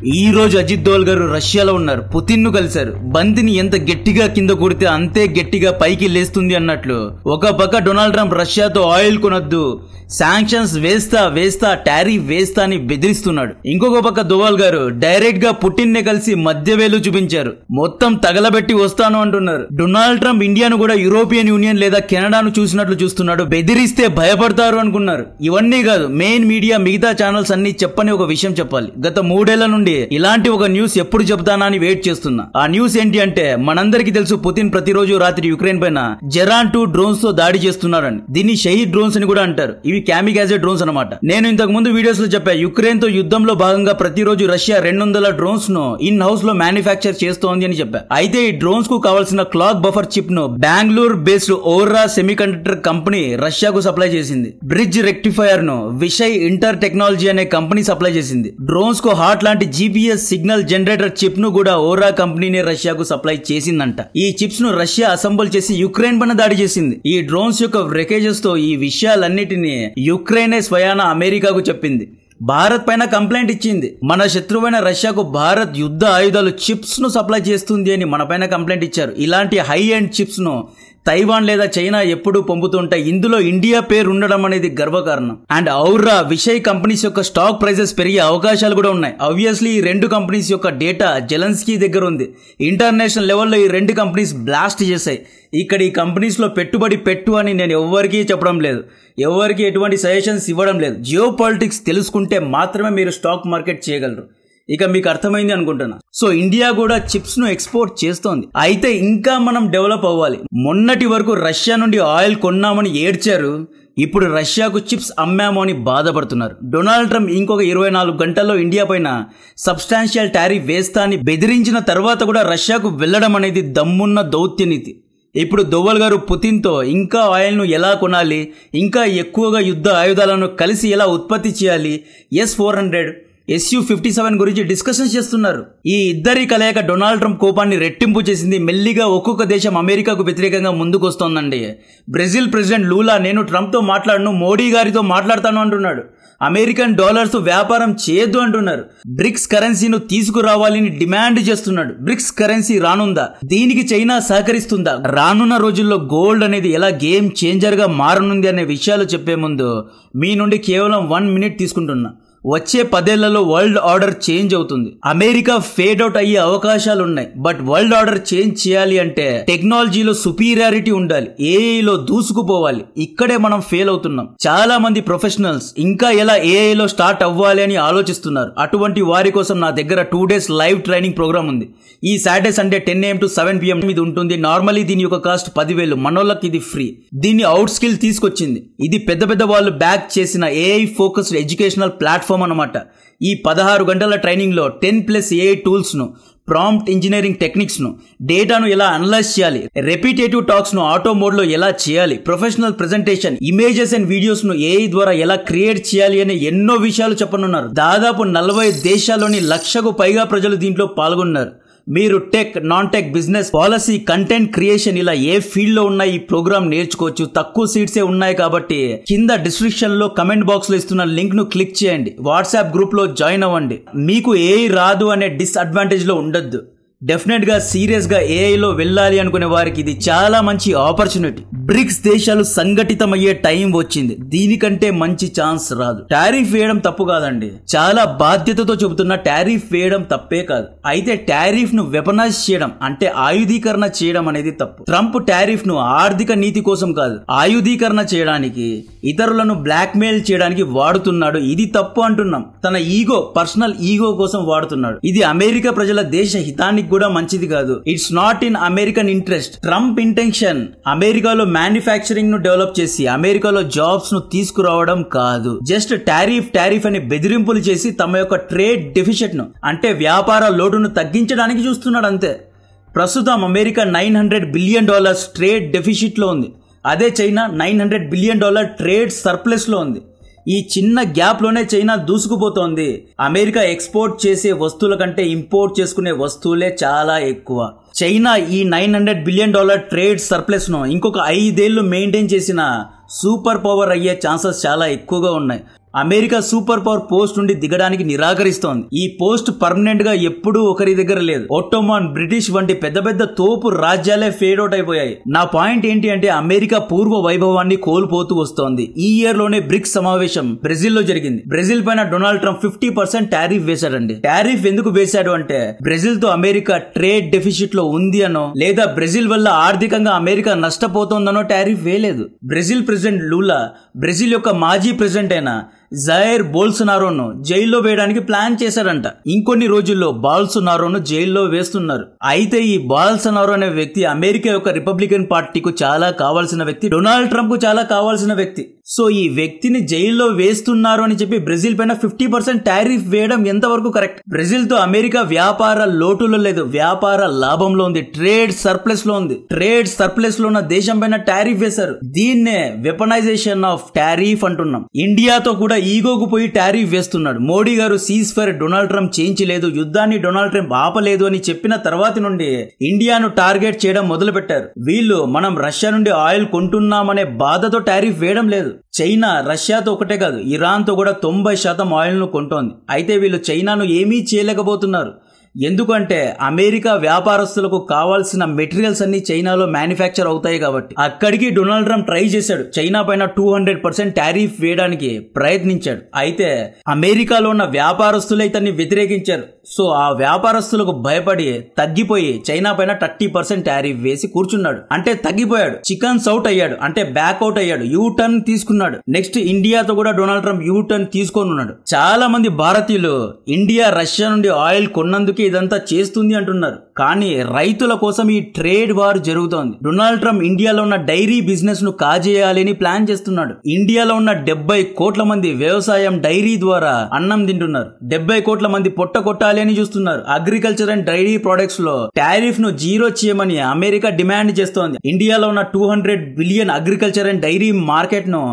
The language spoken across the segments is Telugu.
ఈ రోజు అజిత్ దోవల్ గారు రష్యాలో ఉన్నారు. పుతిన్ ను కలిశారు. బంతిని ఎంత గట్టిగా కింద కొడితే అంతే గట్టిగా పైకి లేస్తుంది అన్నట్లు ఒక పక్క డొనాల్డ్ ట్రంప్ రష్యాతో ఆయిల్ కొనొద్దు, శాంక్షన్స్ వేస్తా టారిఫ్ వేస్తా అని బెదిరిస్తున్నాడు. ఇంకొక పక్క దోవల్ గారు డైరెక్ట్ గా పుటిన్ నే కలిసి మధ్యవేలు చూపించారు. మొత్తం తగలబెట్టి వస్తాను అంటున్నారు. డొనాల్డ్ ట్రంప్ ఇండియాను కూడా యూరోపియన్ యూనియన్ లేదా కెనడాను చూసినట్లు చూస్తున్నాడు. బెదిరిస్తే భయపడతారు అనుకున్నారు. ఇవన్నీ కాదు, మెయిన్ మీడియా మిగతా ఛానల్స్ అన్ని చెప్పని ఒక విషయం చెప్పాలి. గత 3 ఏళ్ల నుండి ఇలాంటి ఒక న్యూస్ ఎప్పుడు చెప్తానా అని వెయిట్ చేస్తున్నా. ఆ న్యూస్ ఏంటి అంటే, మనందరికీ తెలుసు పుతిన్ ప్రతిరోజు రాత్రి యుక్రెయిన్ పైన జెరాన్ 2 డ్రోన్స్ తో దాడి చేస్తున్నారని. దీన్ని షహీద్ డ్రోన్స్ అని కూడా అంటారు. ఇవి క్యామికాజే డ్రోన్స్ అనమాట. నేను ఇంతకు ముందు వీడియోస్ లో చెప్పా, యుక్రెయిన్ తో యుద్ధంలో భాగంగా ప్రతిరోజు రష్యా 200 డ్రోన్స్ ను ఇన్ హౌస్ లో మ్యానుఫ్యాక్చర్ చేస్తోంది అని చెప్పా. అయితే ఈ డ్రోన్స్ కు కావాల్సిన క్లాక్ బఫర్ చిప్ ను బెంగళూరు బేస్డ్ ఓర్రా సెమీకండక్టర్ కంపెనీ రష్యాకు సప్లై చేసింది. బ్రిడ్జ్ రెక్టిఫైయర్ ను విషయ్ ఇంటర్ టెక్నాలజీ అనే కంపెనీ సప్లై చేసింది. డ్రోన్స్ కు హార్ట్ లాంటి జీపీఎస్ సిగ్నల్ జనరేటర్ చిప్ ను కూడా ఓర్రా కంపెనీనే రష్యాకు సప్లై చేసిందంట. ఈ చిప్స్ ను రష్యా అసెంబుల్ చేసి యుక్రెయిన్ పైన దాడి చేసింది. ఈ డ్రోన్స్ యొక్క వ్రెకేజెస్ తో ఈ విషయాలన్నిటినీ యుక్రెయినే స్వయాన అమెరికాకు చెప్పింది. భారత్ పైన కంప్లైంట్ ఇచ్చింది. మన శత్రువైన రష్యాకు భారత్ యుద్ధ ఆయుధాలు చిప్స్ ను సప్లై చేస్తుంది అని మన పైన కంప్లైంట్ ఇచ్చారు. ఇలాంటి హై ఎండ్ చిప్స్ ను తైవాన్ లేదా చైనా ఎప్పుడూ పంపుతుంటాయి. ఇందులో ఇండియా పేరు ఉండడం అనేది గర్వకారణం. అండ్ ఔర్రా విషయ్ కంపెనీస్ యొక్క స్టాక్ ప్రైసెస్ పెరిగే అవకాశాలు కూడా ఉన్నాయి. ఆబ్వియస్లీ ఈ 2 కంపెనీస్ యొక్క డేటా జెలెన్స్కీ దగ్గర ఉంది. ఇంటర్నేషనల్ లెవెల్లో ఈ 2 కంపెనీస్ బ్లాస్ట్ చేశాయి. ఇక్కడ ఈ కంపెనీస్ లో పెట్టుబడి పెట్టు అని నేను ఎవరికీ చెప్పడం లేదు, ఎవరికి ఎటువంటి సజెషన్స్ ఇవ్వడం లేదు. జియో పాలిటిక్స్ తెలుసుకుంటే మాత్రమే మీరు స్టాక్ మార్కెట్ చేయగలరు. ఇక మీకు అర్థమైంది అనుకుంటున్నా. సో ఇండియా కూడా చిప్స్ ను ఎక్స్పోర్ట్ చేస్తోంది. అయితే ఇంకా మనం డెవలప్ అవ్వాలి. మొన్నటి వరకు రష్యా నుండి ఆయిల్ కొన్నామని ఏడ్చారు, ఇప్పుడు రష్యాకు చిప్స్ అమ్మాము అని బాధపడుతున్నారు. డొనాల్డ్ ట్రంప్ ఇంకొక 24 గంటల్లో ఇండియా పైన సబ్స్టాన్షియల్ టారిఫ్ వేస్తా అని బెదిరించిన తర్వాత కూడా రష్యాకు వెళ్లడం అనేది దమ్మున్న దౌత్యనీతి. ఇప్పుడు దోవల్ గారు పుతిన్ తో ఇంకా ఆయిల్ ను ఎలా కొనాలి, ఇంకా ఎక్కువగా యుద్ధ ఆయుధాలను కలిసి ఎలా ఉత్పత్తి చేయాలి, S-400 Su-57 గురించి డిస్కషన్స్ చేస్తున్నారు. ఈ ఇద్దరి కలయిక డొనాల్డ్ ట్రంప్ కోపాన్ని రెట్టింపు చేసింది. మెల్లిగా ఒక్కొక్క దేశం అమెరికాకు వ్యతిరేకంగా ముందుకు వస్తోందండి. బ్రెజిల్ ప్రెసిడెంట్ లూలా నేను ట్రంప్ తో మాట్లాడను, మోడీ గారితో మాట్లాడతాను అంటున్నాడు. అమెరికన్ డాలర్స్ తో వ్యాపారం చేయొద్దు అంటున్నారు. బ్రిక్స్ కరెన్సీను తీసుకురావాలని డిమాండ్ చేస్తున్నాడు. బ్రిక్స్ కరెన్సీ రానుందా? దీనికి చైనా సహకరిస్తుందా? రానున్న రోజుల్లో గోల్డ్ అనేది ఎలా గేమ్ చేంజర్ గా మారనుంది అనే విషయాలు చెప్పే ముందు మీ నుండి కేవలం 1 మినిట్ తీసుకుంటున్నా. వచ్చే 10 ఏళ్లలో వరల్డ్ ఆర్డర్ చేంజ్ అవుతుంది. అమెరికా ఫేడ్ అవుట్ అయ్యే అవకాశాలు ఉన్నాయి. బట్ వరల్డ్ ఆర్డర్ చేంజ్ చేయాలి అంటే టెక్నాలజీలో సుపీరియారిటీ ఉండాలి, ఏఐలో దూసుకుపోవాలి. ఇక్కడే మనం ఫెయిల్ అవుతున్నాం. చాలా మంది ప్రొఫెషనల్స్ ఇంకా ఎలా ఏఐలో స్టార్ట్ అవ్వాలి అని ఆలోచిస్తున్నారు. అటువంటి వారి కోసం నా దగ్గర 2 days లైవ్ ట్రైనింగ్ ప్రోగ్రామ్ ఉంది. ఈ Saturday Sunday 10 AM to 7 PM ఇది ఉంటుంది. నార్మల్లీ దీని యొక్క కాస్ట్ 10,000. మనోళ్ళకి ఇది ఫ్రీ. దీన్ని అవుట్ స్కిల్ తీసుకొచ్చింది. ఇది పెద్ద వాళ్ళు బ్యాక్ చేసిన ఏఐ ఫోకస్డ్ ఎడ్యుకేషనల్ ప్లాట్ఫామ్ అన్నమాట. ఈ 16 గంటల ట్రైనింగ్ లో 10+ AI టూల్స్ ను, ప్రాంప్ట్ ఇంజనీరింగ్ టెక్నిక్స్ ను, డేటాను ఎలా అనలైజ్ చేయాలి, రెపిటేటివ్ టాక్స్ ను ఆటో మోడ్ లో ఎలా చేయాలి, professional presentation, images and videos ను ఏఐ ద్వారా ఎలా క్రియేట్ చేయాలి అనే ఎన్నో విషయాలు చెప్పనున్నారు. దాదాపు 40 దేశాల్లోని 1,00,000కు పైగా ప్రజలు దీంట్లో పాల్గొన్నారు. మీరు tech, non tech, business, policy, content creation ఇలా ఏ ఫీల్డ్ లో ఉన్న ఈ ప్రోగ్రామ్ నేర్చుకోవచ్చు. తక్కువ సీట్సే ఉన్నాయి కాబట్టి కింద డిస్క్రిప్షన్ లో కమెంట్ బాక్స్ లో ఇస్తున్న లింక్ ను క్లిక్ చేయండి. వాట్సాప్ గ్రూప్ లో జాయిన్ అవ్వండి. మీకు ఏఐ రాదు అనే డిస్అడ్వాంటేజ్ లో ఉండొద్దు. డెఫినెట్ గా సీరియస్ గా ఏఐ లో వెళ్ళాలి అనుకునే వారికి ఇది చాలా మంచి ఆపర్చునిటీ. బ్రిక్స్ దేశాలు సంఘటితమయ్యే టైం వచ్చింది. దీనికంటే మంచి ఛాన్స్ రాదు. టారిఫ్ వేయడం తప్పు కాదండి, చాలా బాధ్యతతో చెబుతున్నా టారిఫ్ వేయడం తప్పే కాదు. అయితే టారిఫ్ ను వెపనైజ్ చేయడం అంటే ఆయుధీకరణ చేయడం అనేది తప్పు. ట్రంప్ టారిఫ్ ను ఆర్థిక నీతి కోసం కాదు, ఆయుధీకరణ చేయడానికి, ఇతరులను బ్లాక్ మెయిల్ చేయడానికి వాడుతున్నాడు. ఇది తప్పు అంటున్నాం. తన ఈగో, పర్సనల్ ఈగో కోసం వాడుతున్నాడు. ఇది అమెరికా ప్రజల దేశ హితానికి కూడా మంచిది కాదు. It's not in American interest. Trump intention అమెరికాలో మ్యానుఫ్యాక్చరింగ్ ను డెవలప్ చేసి అమెరికాలో జాబ్స్ ను తీసుకురావడం కాదు. జస్ట్ టారిఫ్ అని బెదిరింపులు చేసి తమ యొక్క ట్రేడ్ డెఫిసిట్ ను అంటే వ్యాపార లోటును తగ్గించడానికి చూస్తున్నాడు అంతే. ప్రస్తుతం అమెరికా $900 బిలియన్ ట్రేడ్ డెఫిసిట్ లో ఉంది. అదే చైనా $900 బిలియన్ ట్రేడ్ సర్ప్లస్ లో ఉంది. ఈ చిన్న గ్యాప్ లోనే చైనా దూసుకుపోతోంది. అమెరికా ఎక్స్పోర్ట్ చేసే వస్తువుల కంటే ఇంపోర్ట్ చేసుకునే వస్తువులే చాలా ఎక్కువ. చైనా ఈ $900 బిలియన్ ట్రేడ్ సర్ప్లస్ ను ఇంకొక 5 ఏళ్లు మెయింటైన్ చేసిన సూపర్ పవర్ అయ్యే ఛాన్సెస్ చాలా ఎక్కువగా ఉన్నాయి. అమెరికా సూపర్ పవర్ పోస్ట్ నుండి దిగడానికి నిరాకరిస్తోంది. ఈ పోస్ట్ పర్మనెంట్ గా ఎప్పుడూ ఒకరి దగ్గర లేదు. ఒట్టోమాన్, బ్రిటిష్ వంటి పెద్ద పెద్ద తోపు రాజ్యాలే ఫేడ్ అవుట్ అయిపోయాయి. నా పాయింట్ ఏంటి అంటే అమెరికా పూర్వ వైభవాన్ని కోల్పోతూ వస్తోంది. ఈ ఇయర్ లోనే బ్రిక్స్ సమావేశం బ్రెజిల్ లో జరిగింది. బ్రెజిల్ పైన డొనాల్డ్ ట్రంప్ 50% టారిఫ్ వేశాడండి. టారిఫ్ ఎందుకు వేశాడు అంటే బ్రెజిల్ తో అమెరికా ట్రేడ్ డెఫిసిట్ లో ఉంది అనో లేదా బ్రెజిల్ వల్ల ఆర్థికంగా అమెరికా నష్టపోతోందనో టారిఫ్ వేయలేదు. బ్రెజిల్ ప్రెసిడెంట్ లూలా బ్రెజిల్ యొక్క మాజీ ప్రెసిడెంట్ అయిన జైర్ బోల్సనారోను జైల్లో వేయడానికి ప్లాన్ చేశాడంట. ఇంకొన్ని రోజుల్లో బాల్సనారోను జైల్లో వేస్తున్నారు. అయితే ఈ బాల్సనారో అనే వ్యక్తి అమెరికా యొక్క రిపబ్లికన్ పార్టీకు చాలా కావాల్సిన వ్యక్తి, డొనాల్డ్ ట్రంప్ కు చాలా కావాల్సిన వ్యక్తి. సో ఈ వ్యక్తిని జైల్లో వేస్తున్నారు అని చెప్పి బ్రెజిల్ పైన 50% టారిఫ్ వేయడం ఎంతవరకు కరెక్ట్? బ్రెజిల్ తో అమెరికా వ్యాపార లోటులో లేదు, వ్యాపార లాభంలో ఉంది, ట్రేడ్ సర్ప్లస్ లో ఉంది. ట్రేడ్ సర్ప్లస్ లో ఉన్న దేశం పైన టారిఫ్ వేశారు. దీన్నే వెపనైజేషన్ ఆఫ్ టారిఫ్ అంటున్నాం. ఇండియాతో కూడా ఈగోకు పోయి టారిఫ్ వేస్తున్నాడు. మోడీ గారు సీజ్ ఫైర్ డొనాల్డ్ ట్రంప్ చేయించలేదు, యుద్ధాన్ని డొనాల్డ్ ట్రంప్ ఆపలేదు అని చెప్పిన తర్వాత నుండి ఇండియాను టార్గెట్ చేయడం మొదలు పెట్టారు. వీళ్ళు మనం రష్యా నుండి ఆయిల్ కొంటున్నామనే బాధతో టారిఫ్ వేయడం లేదు. చైనా రష్యాతో ఒకటే కాదు, ఇరాన్ తో కూడా 90% ఆయిల్ ను కొంటోంది. అయితే వీళ్ళు చైనాను ఏమీ చేయలేకపోతున్నారు. ఎందుకంటే అమెరికా వ్యాపారస్తులకు కావాల్సిన మెటీరియల్స్ అన్ని చైనాలో మ్యానుఫ్యాక్చర్ అవుతాయి కాబట్టి. అక్కడికి డొనాల్డ్ ట్రంప్ ట్రై చేశాడు. చైనా పైన 200% టారిఫ్ వేయడానికి ప్రయత్నించాడు. అయితే అమెరికాలో ఉన్న వ్యాపారస్తులు ఇతన్ని వ్యతిరేకించారు. సో ఆ వ్యాపారస్తులకు భయపడి తగ్గిపోయి చైనా పైన 30% టారిఫ్ వేసి కూర్చున్నాడు. అంటే తగ్గిపోయాడు, చికెన్స్ అవుట్ అయ్యాడు, అంటే బ్యాక్ అవుట్ అయ్యాడు, యూ టర్న్ తీసుకున్నాడు. నెక్స్ట్ ఇండియాతో కూడా డొనాల్డ్ ట్రంప్ యూ టర్న్ తీసుకొని ఉన్నాడు. చాలా మంది భారతీయులు ఇండియా రష్యా నుండి ఆయిల్ కొన్నందుకు ఇదంతా చేస్తుంది అంటున్నారు. కానీ రైతుల కోసం ఈ ట్రేడ్ వార్ జరుగుతోంది. డొనాల్డ్ ట్రంప్ ఇండియాలో ఉన్న డైరీ బిజినెస్ ను కాజేయాలి అని ప్లాన్ చేస్తున్నాడు. ఇండియాలో ఉన్న 70 కోట్ల మంది వ్యవసాయం డైరీ ద్వారా అన్నం తింటున్నారు. 70 కోట్ల మంది పొట్ట కొట్టాలి అని చూస్తున్నారు. అగ్రికల్చర్ అండ్ డైరీ ప్రొడక్ట్స్ లో టారిఫ్ ను జీరో చేయమని అమెరికా డిమాండ్ చేస్తోంది. ఇండియాలో ఉన్న 200 billion agriculture and dairy market ను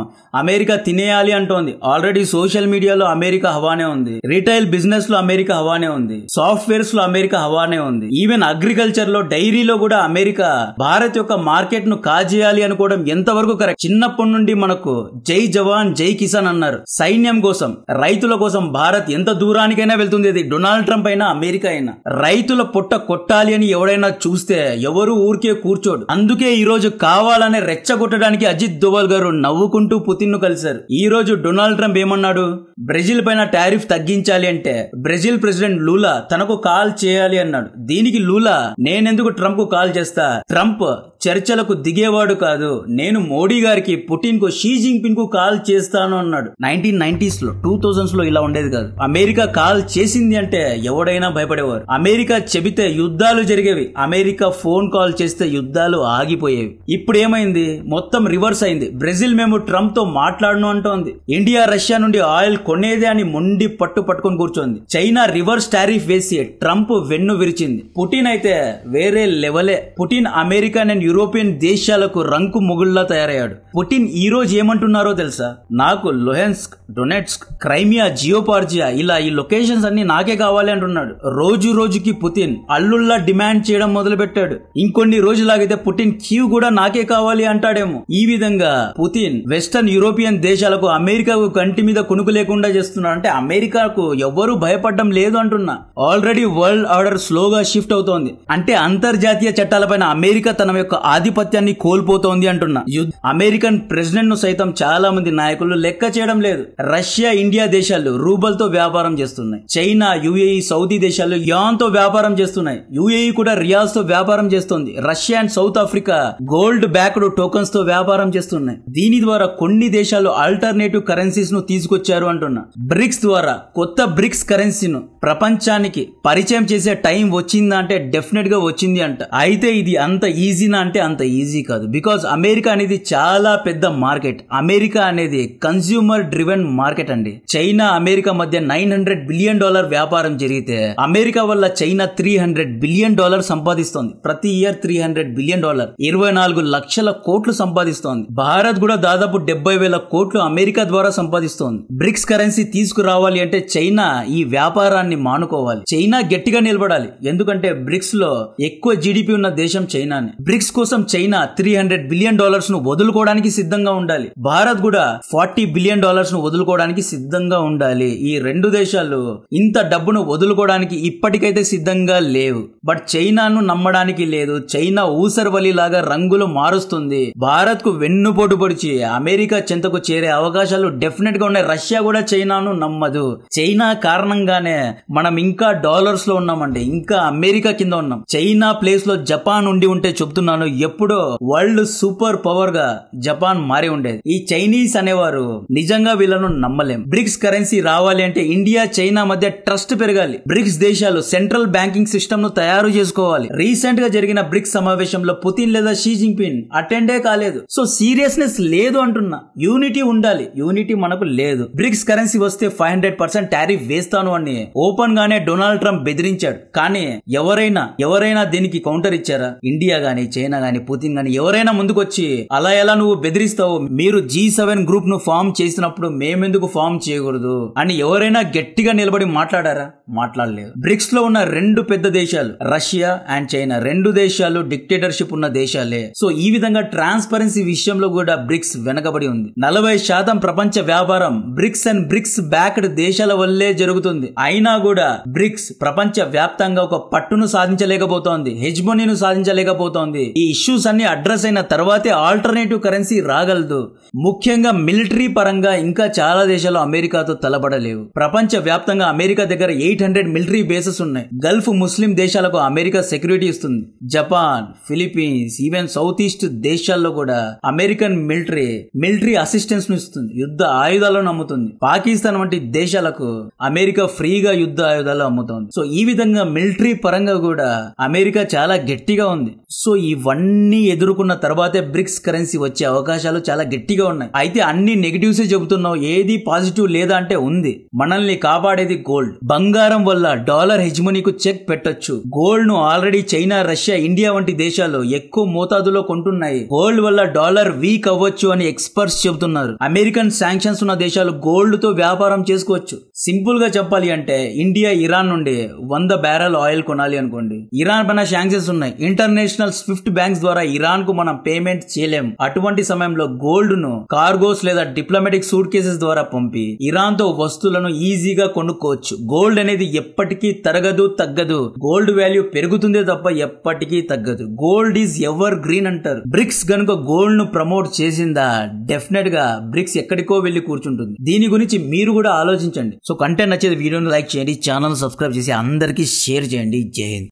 అమెరికా తినేయాలి అంటోంది. ఆల్రెడీ సోషల్ మీడియాలో అమెరికా హవానే ఉంది, రీటైల్ బిజినెస్ లో అమెరికా హవానే ఉంది, సాఫ్ట్వేర్ లో అమెరికా హవానే ఉంది. ఈవెన్ అగ్రికల్చర్ లో డైరీలో కూడా అమెరికా భారత్ యొక్క మార్కెట్ ను కాజేయాలి అనుకోవడం ఎంతవరకు కరెక్ట్? చిన్నప్పటి నుండి మనకు జై జవాన్ జై కిసాన్ అన్నారు. సైన్యం కోసం, రైతుల కోసం భారత్ ఎంత దూరానికైనా వెళ్తుంది. అది డొనాల్డ్ ట్రంప్ అయినా అమెరికా అయినా. రైతుల పొట్ట కొట్టాలి అని ఎవడైనా చూస్తే ఎవరు ఊరికే కూర్చోడు. అందుకే ఈ రోజు కావాలనే రెచ్చగొట్టడానికి అజిత్ దోవల్ గారు నవ్వుకుంటూ పుతిన్ ను కలిశారు. ఈ రోజు డొనాల్డ్ ట్రంప్ ఏమన్నాడు? బ్రెజిల్ పైన టారిఫ్ తగ్గించాలి అంటే బ్రెజిల్ ప్రెసిడెంట్ లూలా తనకు కాల్ చేయాలి అన్నాడు. దీనికి లూలా నేనెందుకు ట్రంప్ కు కాల్ చేస్తా, ట్రంప్ చర్చలకు దిగేవాడు కాదు, నేను మోడీ గారికి, పుటిన్ కు, షీ జింగ్పిన్ కు కాల్ చేస్తాను అన్నాడు. 1990s లో 2000s లో ఇలా ఉండేది కాదు. అమెరికా కాల్ చేసింది అంటే ఎవడైనా భయపడేవారు. అమెరికా చెబితే యుద్ధాలు జరిగేవి, అమెరికా ఫోన్ కాల్ చేస్తే యుద్ధాలు ఆగిపోయేవి. ఇప్పుడు ఏమైంది? మొత్తం రివర్స్ అయింది. బ్రెజిల్ మేము ట్రంప్ తో మాట్లాడను అంటోంది. ఇండియా రష్యా నుండి ఆయిల్ కొనేదే అని మొండి పట్టుకొని కూర్చోంది. చైనా రివర్స్ టారిఫ్ వేసి ట్రంప్ వెన్ను విరిచింది. పుటిన్ అయితే వేరే లెవెలే. పుటిన్ అమెరికా అండ్ యూరోపియన్ దేశాలకు రంకు మొగుళ్లా తయారయ్యాడు. పుటిన్ ఈ రోజు ఏమంటున్నారో తెలుసా? నాకు లొహెన్స్క్, డొనెట్స్క్, క్రైమియా, జియోపార్జియా ఇలా ఈ లొకేషన్స్ అన్ని నాకే కావాలి అంటున్నాడు. రోజు రోజుకి పుతిన్ అల్లుల్లా డిమాండ్ చేయడం మొదలు పెట్టాడు. ఇంకొన్ని రోజులాగైతే పుటిన్ కీవ్ కూడా నాకే కావాలి అంటాడేమో. ఈ విధంగా పుతిన్ వెస్టర్న్ యూరోపియన్ దేశాలకు, అమెరికాకు కంటి మీద కునుకు లేకుండా చేస్తున్నాడు. అంటే అమెరికాకు ఎవ్వరూ భయపడడం లేదు అంటున్నా. ఆల్రెడీ వరల్డ్ ఆర్డర్ స్లోగా షిఫ్ట్ అవుతోంది. అంటే అంతర్జాతీయ చట్టాలపైన అమెరికా తన యొక్క ఆధిపత్యాన్ని కోల్పోతోంది అంటున్నా. అమెరికన్ ప్రెసిడెంట్ ను సైతం చాలా మంది నాయకులు లెక్క చేయడం లేదు. రష్యా, ఇండియా దేశాలు రూబల్ తో వ్యాపారం చేస్తున్నాయి. చైనా, యుఏఈ, సౌదీ దేశాలు యాన్ తో వ్యాపారం చేస్తున్నాయి. యుఏఈ కూడా రియాల్స్ తో వ్యాపారం చేస్తుంది. Russia and south Africa gold backed tokens తో వ్యాపారం చేస్తున్నాయి. దీని ద్వారా కొన్ని దేశాలు ఆల్టర్నేటివ్ కరెన్సీస్ ను తీసుకొచ్చారు అంటున్నా. బ్రిక్స్ ద్వారా కొత్త బ్రిక్స్ కరెన్సీను ప్రపంచానికి పరిచయం చేసే టైం వచ్చిందా అంటే డెఫినెట్ గా వచ్చింది అంట. అయితే ఇది అంత ఈజీనా అంటే అంత ఈజీ కాదు. బికాజ్ అమెరికా అనేది చాలా పెద్ద మార్కెట్. అమెరికా అనేది కన్స్యూమర్ డ్రివెన్ మార్కెట్ అండి. చైనా, అమెరికా మధ్య $900 బిలియన్ వ్యాపారం జరిగితే అమెరికా వల్ల చైనా $300 బిలియన్ సంపాదిస్తోంది. ప్రతి ఇయర్ $300 బిలియన్, 24 లక్షల కోట్లు సంపాదిస్తోంది. భారత్ కూడా దాదాపు 70,000 కోట్లు అమెరికా ద్వారా సంపాదిస్తోంది. బ్రిక్స్ కరెన్సీ తీసుకురావాలి అంటే చైనా ఈ వ్యాపారాన్ని మానుకోవాలి. చైనా గట్టిగా నిలబడాలి. ఎందుకంటే బ్రిక్స్ లో ఎక్కువ జీడిపి ఉన్న దేశం చైనానే. బ్రిక్స్ కోసం చైనా $300 బిలియన్ ను వదులుకోవడానికి సిద్ధంగా ఉండాలి. భారత్ కూడా $40 బిలియన్ ను వదులుకోవడానికి సిద్ధంగా ఉండాలి. ఈ రెండు దేశాలు ఇంత డబ్బును వదులుకోవడానికి ఇప్పటికైతే సిద్ధంగా లేవు. బట్ చైనాను నమ్మడానికి లేదు. చైనా ఊసరవల్లి లాగా రంగులు మారుస్తుంది. భారత్ కు వెన్నుపోటు పొడిచి అమెరికా చెంతకు చేరే అవకాశాలు డెఫినెట్ గా ఉన్నాయి. రష్యా కూడా చైనాను నమ్మదు. చైనా కారణంగానే మనం ఇంకా డాలర్స్ లో ఉన్నామండి, ఇంకా అమెరికా కింద ఉన్నాం. చైనా ప్లేస్ లో జపాన్ ఉండి ఉంటే చెప్తున్నాను, ఎప్పుడో వరల్డ్ సూపర్ పవర్ గా జపాన్ మారి ఉండేది. ఈ చైనీస్ అనేవారు నిజంగా వీళ్ళను నమ్మలేం. బ్రిక్స్ కరెన్సీ రావాలి అంటే ఇండియా చైనా మధ్య ట్రస్ట్ పెరగాలి. బ్రిక్స్ దేశాలు సెంట్రల్ బ్యాంకింగ్ సిస్టమ్ ను తయారు చేసుకోవాలి. రీసెంట్ గా జరిగిన బ్రిక్స్ సమావేశంలో పుతిన్ లేదా షీ జిన్పింగ్ అటెండే కాలేదు. సో సీరియస్నెస్ లేదు అంటున్నా. యూనిటీ ఉండాలి, యూనిటీ మనకు లేదు. బ్రిక్స్ కరెన్సీ వస్తే 500% టారిఫ్ వేస్తాను అని ఓపెన్ గానే డొనాల్డ్ ట్రంప్ బెదిరించాడు. కానీ ఎవరైనా దీనికి కౌంటర్ ఇచ్చారా? ఇండియా గానీ, చైనా గానీ, పుతిన్ గానీ ఎవరైనా ముందుకొచ్చి అలా ఎలా నువ్వు బెదిరిస్తావు, మీరు G7 గ్రూప్ ను ఫామ్ చేసినప్పుడు మేమెందుకు ఫామ్ చేయకూడదు అని ఎవరైనా గట్టిగా నిలబడి మాట్లాడారా? మాట్లాడలేదు. బ్రిక్స్ లో ఉన్న రెండు పెద్ద దేశాలు రష్యా అండ్ చైనా, రెండు దేశాలు డిక్టేటర్షిప్ ఉన్న దేశాలే. సో ఈ విధంగా ట్రాన్స్పరెన్సీ విషయంలో కూడా బ్రిక్స్ వెనకబడి ఉంది. 40% ప్రపంచ వ్యాపారం బ్రిక్స్ అండ్ బ్రిక్స్ బ్యాక్డ్ దేశాల వల్లే జరుగుతుంది. అయినా కూడా బ్రిక్స్ ప్రపంచ వ్యాప్తంగా ఒక పట్టును సాధించలేకపోతోంది, హెజ్మోనీను సాధించలేకపోతోంది. ఈ ఇష్యూస్ అన్ని అడ్రస్ అయిన తర్వాతే ఆల్టర్నేటివ్ కరెన్సీ రాగలదు. ముఖ్యంగా మిలిటరీ పరంగా ఇంకా చాలా దేశాలు అమెరికాతో తలబడలేవు. ప్రపంచ వ్యాప్తంగా అమెరికా దగ్గర 800 మిలిటరీ బేసెస్ ఉన్నాయి. గల్ఫ్ ముస్లిం దేశాలకు అమెరికా సెక్యూరిటీ ఇస్తుంది. Japan, Philippines, even south east దేశాల్లో కూడా అమెరికన్ మిలిటరీ అసిస్టెన్స్ ను ఇస్తుంది, యుద్ధ ఆయుధాలను అమ్ముతుంది. పాకిస్తాన్ వంటి దేశాలకు అమెరికా ఫ్రీగా యుద్ధ ఆయుధాలు అమ్ముతోంది. సో ఈ విధంగా మిలిటరీ పరంగా కూడా అమెరికా చాలా గట్టిగా ఉంది. సో ఇవన్నీ ఎదుర్కొన్న తర్వాతే బ్రిక్స్ కరెన్సీ వచ్చే అవకాశాలు చాలా గట్టిగా ఉన్నాయి. అయితే అన్ని నెగిటివ్స్ చెబుతున్నావు, ఏది పాజిటివ్ లేదా అంటే ఉంది. మనల్ని కాపాడేది గోల్డ్. బంగారం వల్ల డాలర్ హెజ్మనీకు చెక్ పెట్టొచ్చు. గోల్డ్ ను ఆల్రెడీ చైనా, రష్యా, ఇండియా వంటి దేశాలు ఎక్కువ మోతాదులో కొంటున్నాయి. గోల్డ్ వల్ల డాలర్ వీక్ అవ్వచ్చు అని ఎక్స్పర్ట్స్ చెబుతున్నారు. అమెరికన్ శాంక్షన్స్ ఉన్న దేశాలు గోల్డ్ తో వ్యాపారం చేసుకోవచ్చు. సింపుల్ గా చెప్పాలి అంటే ఇండియా ఇరాన్ నుండి 100 బ్యారెల్ ఆయిల్ కొనాలి అనుకోండి, ఇరాన్ పైన శాంక్షన్స్ ఉన్నాయి. ఇంటర్నేషనల్ స్విఫ్ట్ బ్యాంక్స్ ద్వారా ఇరాన్ కు మనం పేమెంట్ చేయలేం. అటువంటి సమయంలో గోల్డ్ ను కార్గోస్ లేదా డిప్లొమాటిక్ సూట్ కేసెస్ ద్వారా పంపి ఇరాన్ తో వస్తువులను ఈజీగా కొనుక్కోవచ్చు. గోల్డ్ అనేది ఎప్పటికీ తరగదు, తగ్గదు. గోల్డ్ వాల్యూ పెరుగుతుందే తప్ప ఎప్పటికీ తగ్గదు. గోల్డ్ ఈజ్ ఎవర్ గ్రీన్ అంటారు. బ్రిక్స్ గనుక గోల్డ్ ను ప్రమోట్ చేసిందా, డెఫినెట్ గా బ్రిక్స్ ఎక్కడికో వెళ్లి కూర్చుంటుంది. దీని గురించి మీరు కూడా ఆలోచించండి. సో కంటెంట్ నచ్చేది వీడియోని లైక్ చేయండి, ఛానల్ సబ్స్క్రైబ్ చేసి అందరికీ షేర్ చేయండి. జై హింద్.